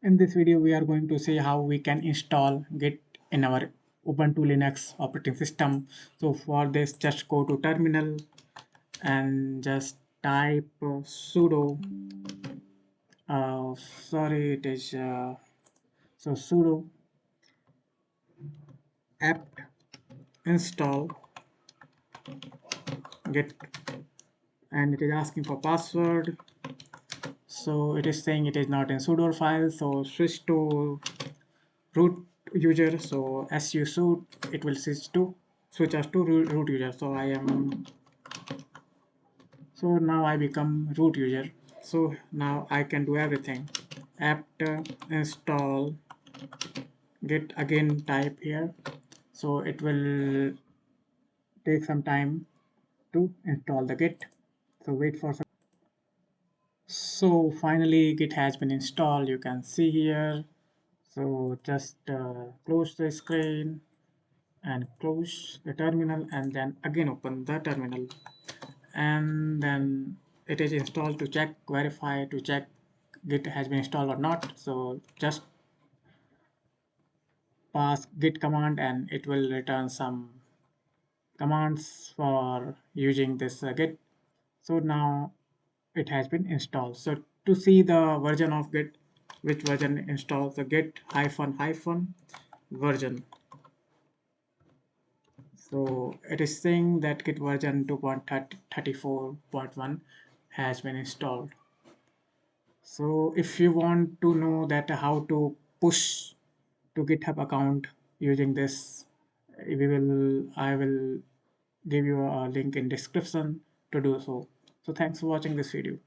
In this video, we are going to see how we can install Git in our Ubuntu Linux operating system. So for this, just go to terminal and just type sudo. Sorry, it is sudo apt install git, and it is asking for password. So it is saying it is not in sudo file. So switch to root user. So su sudo, it will switch us to root user. So now I become root user. So now I can do everything. Apt install git, again type here. So it will take some time to install the git. So wait for some. So finally git has been installed, you can see here. So just close the screen and close the terminal, and then again open the terminal, and then it is installed. To check, verify, to check git has been installed or not, so just pass git command and it will return some commands for using this git. So now it has been installed. So to see the version of git, which version installs the git hyphen hyphen version. So it is saying that git version 2.34.1 has been installed. So if you want to know that how to push to GitHub account using this, I will give you a link in description to do so. So thanks for watching this video.